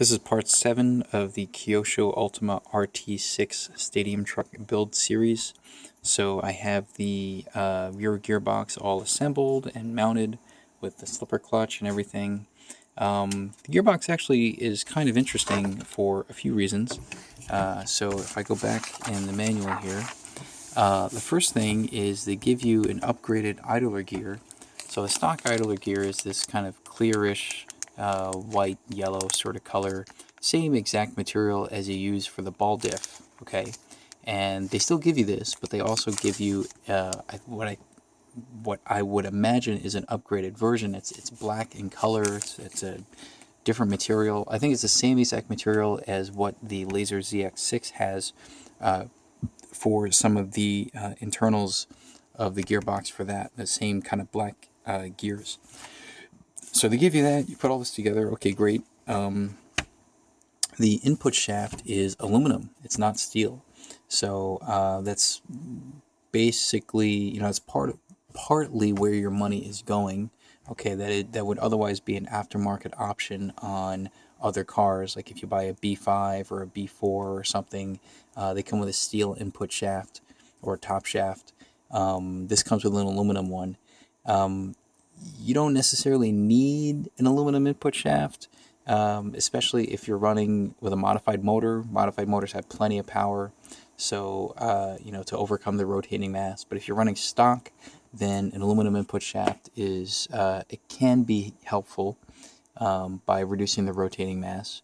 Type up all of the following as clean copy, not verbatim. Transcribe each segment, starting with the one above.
This is part 7 of the Kyosho Ultima RT6 Stadium Truck build series. So I have the rear gearbox all assembled and mounted with the slipper clutch and everything. The gearbox actually is kind of interesting for a few reasons. So if I go back in the manual here, the first thing is they give you an upgraded idler gear. So the stock idler gear is this kind of clearish white, yellow sort of color, same exact material as you use for the ball diff, okay? And they still give you this, but they also give you what I would imagine is an upgraded version. It's black in color. It's a different material. I think it's the same exact material as what the Laser ZX6 has for some of the internals of the gearbox for that. The same kind of black gears. So they give you that, you put all this together, okay, great. The input shaft is aluminum, it's not steel. So that's basically, it's partly where your money is going. Okay, that would otherwise be an aftermarket option on other cars, like if you buy a B5 or a B4 or something, they come with a steel input shaft or a top shaft. This comes with an aluminum one. You don't necessarily need an aluminum input shaft, especially if you're running with a modified motor. Modified motors have plenty of power, so to overcome the rotating mass. But if you're running stock, then an aluminum input shaft is it can be helpful by reducing the rotating mass.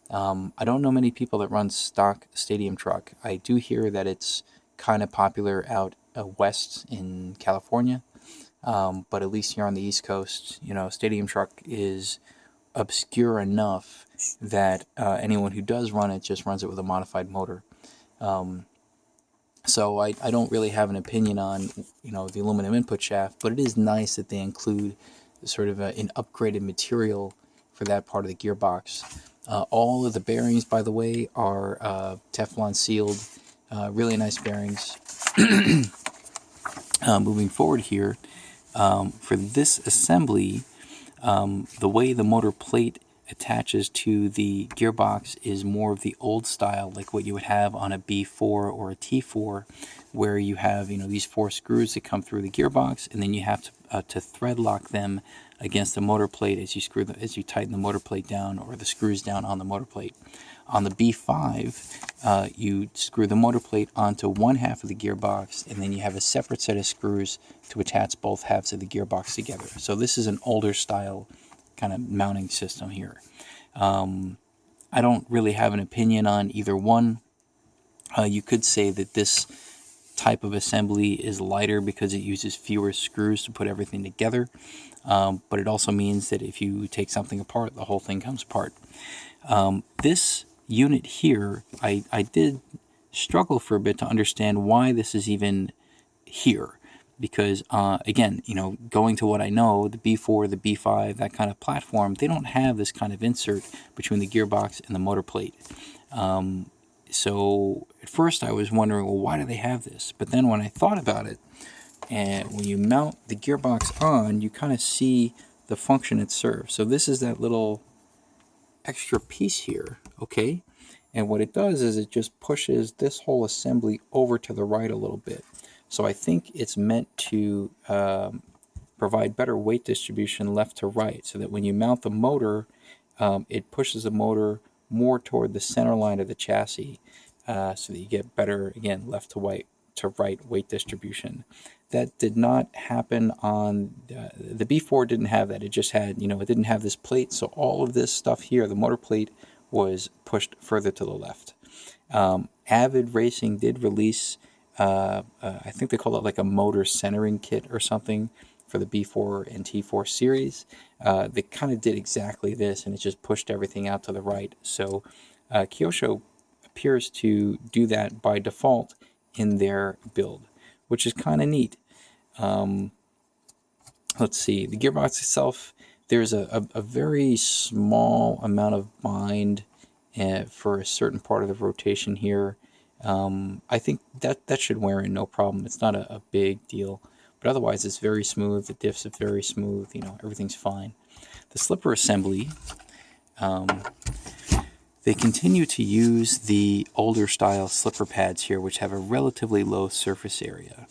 I don't know many people that run stock stadium truck. I do hear that it's kind of popular out west in California. But at least here on the East Coast, stadium truck is obscure enough that anyone who does run it just runs it with a modified motor. So I don't really have an opinion on, the aluminum input shaft, but it is nice that they include sort of an upgraded material for that part of the gearbox. All of the bearings, by the way, are Teflon sealed, really nice bearings. Moving forward here, for this assembly, the way the motor plate attaches to the gearbox is more of the old style, like what you would have on a B4 or a T4, where you have these 4 screws that come through the gearbox, and then you have to thread lock them against the motor plate as you tighten the motor plate down or the screws down on the motor plate. On the B5, you screw the motor plate onto one half of the gearbox, and then you have a separate set of screws to attach both halves of the gearbox together. So this is an older style kind of mounting system here. I don't really have an opinion on either one. You could say that this type of assembly is lighter because it uses fewer screws to put everything together, but it also means that if you take something apart, the whole thing comes apart. This unit here, I did struggle for a bit to understand why this is even here, because again, going to what I know, the B4, the B5, that kind of platform, they don't have this kind of insert between the gearbox and the motor plate. So at first I was wondering, well, why do they have this? But then when I thought about it, and when you mount the gearbox on, you kind of see the function it serves. So this is that little extra piece here, okay? And what it does is it just pushes this whole assembly over to the right a little bit. So I think it's meant to provide better weight distribution left to right, so that when you mount the motor, it pushes the motor more toward the center line of the chassis, so that you get better, again, left to right weight distribution. That did not happen on the B4. Didn't have that. It just had, it didn't have this plate, so all of this stuff here, the motor plate, was pushed further to the left. Avid Racing did release, I think they call it like a motor centering kit or something for the B4 and T4 series. They kind of did exactly this, and it just pushed everything out to the right. So Kyosho appears to do that by default in their build, which is kind of neat. Let's see, the gearbox itself, there's a very small amount of bind for a certain part of the rotation here. I think that should wear in no problem. It's not a big deal, but otherwise it's very smooth. The diffs are very smooth, everything's fine. The slipper assembly, They continue to use the older style slipper pads here, which have a relatively low surface area.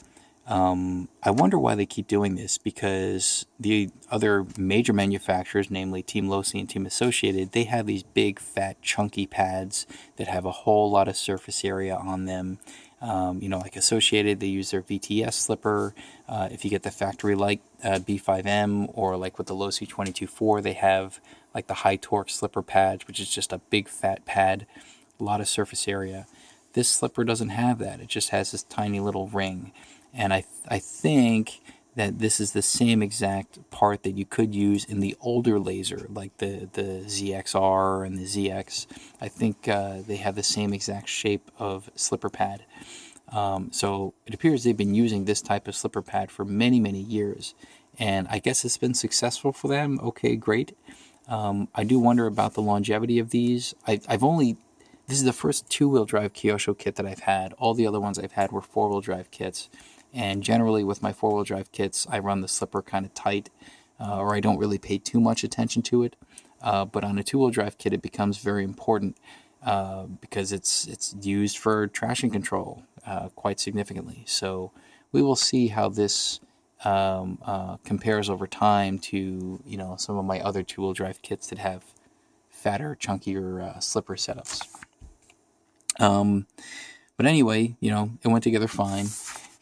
I wonder why they keep doing this, because the other major manufacturers, namely Team Losi and Team Associated, they have these big, fat, chunky pads that have a whole lot of surface area on them. Like Associated, they use their VTS slipper. If you get the factory-like B5M, or like with the Losi 22.4, they have like the high torque slipper pad, which is just a big, fat pad, a lot of surface area. This slipper doesn't have that. It just has this tiny little ring. And I think that this is the same exact part that you could use in the older laser, like the ZXR and the ZX. I think they have the same exact shape of slipper pad. So it appears they've been using this type of slipper pad for many, many years. And I guess it's been successful for them. Okay, great. I do wonder about the longevity of these. This is the first two-wheel drive Kyosho kit that I've had. All the other ones I've had were four-wheel drive kits. And generally with my four-wheel drive kits, I run the slipper kind of tight, or I don't really pay too much attention to it. But on a two-wheel drive kit, it becomes very important because it's used for traction control quite significantly. So we will see how this compares over time to some of my other two-wheel drive kits that have fatter, chunkier slipper setups. But anyway, it went together fine.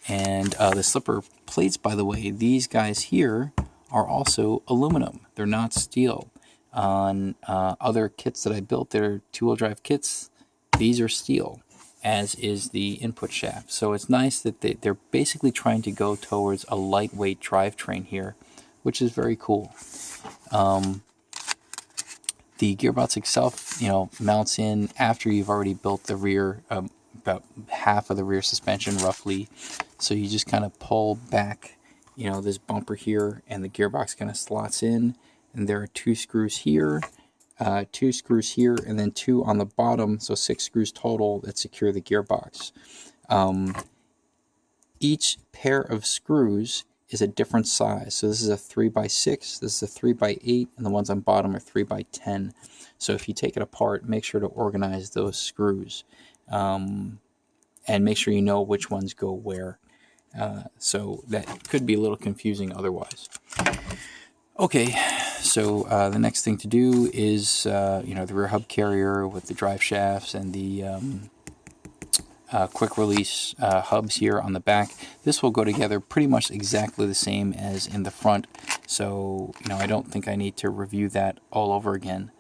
And the slipper plates, by the way, these guys here are also aluminum. They're not steel. On other kits that I built, they're two-wheel drive kits, these are steel, as is the input shaft. So it's nice that they're basically trying to go towards a lightweight drivetrain here, which is very cool. The gearbox itself, mounts in after you've already built the rear, about half of the rear suspension roughly. So you just kind of pull back, this bumper here, and the gearbox kind of slots in. And there are two screws here, and then two on the bottom, so 6 screws total that secure the gearbox. Each pair of screws is a different size. So this is a 3x6, this is a 3x8, and the ones on bottom are 3x10. So if you take it apart, make sure to organize those screws, and make sure you know which ones go where. So that could be a little confusing otherwise. Okay, so the next thing to do is, the rear hub carrier with the drive shafts and the quick release hubs here on the back. This will go together pretty much exactly the same as in the front, so I don't think I need to review that all over again.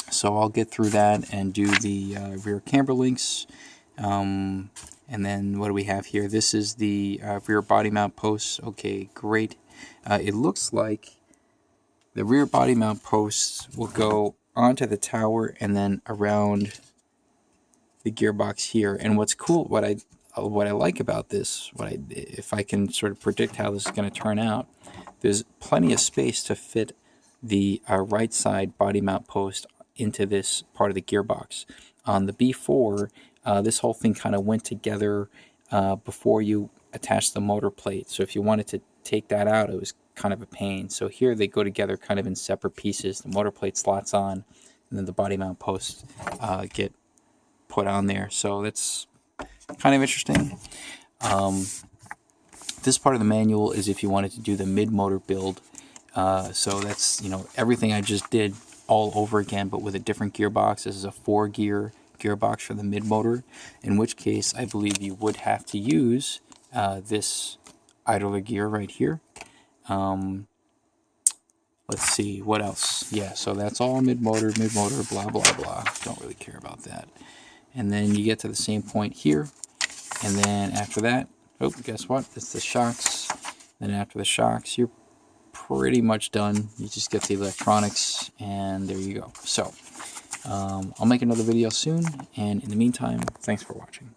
So I'll get through that and do the rear camber links. And then what do we have here? This is the rear body mount posts. Okay, great. It looks like the rear body mount posts will go onto the tower and then around the gearbox here. And what's cool, what I like about this, if I can sort of predict how this is going to turn out, there's plenty of space to fit the right side body mount post into this part of the gearbox. On the B4, this whole thing kind of went together before you attach the motor plate. So if you wanted to take that out, it was kind of a pain. So here they go together kind of in separate pieces. The motor plate slots on, and then the body mount posts get put on there. So that's kind of interesting. This part of the manual is if you wanted to do the mid-motor build. So that's everything I just did all over again, but with a different gearbox. This is a 4-gear gearbox for the mid-motor, in which case I believe you would have to use this idler gear right here. Let's see, what else? Yeah, so that's all mid-motor, blah, blah, blah. Don't really care about that. And then you get to the same point here, and then after that, oh, guess what? It's the shocks. Then after the shocks, you're pretty much done. You just get the electronics, and there you go. So, I'll make another video soon, and in the meantime, thanks for watching.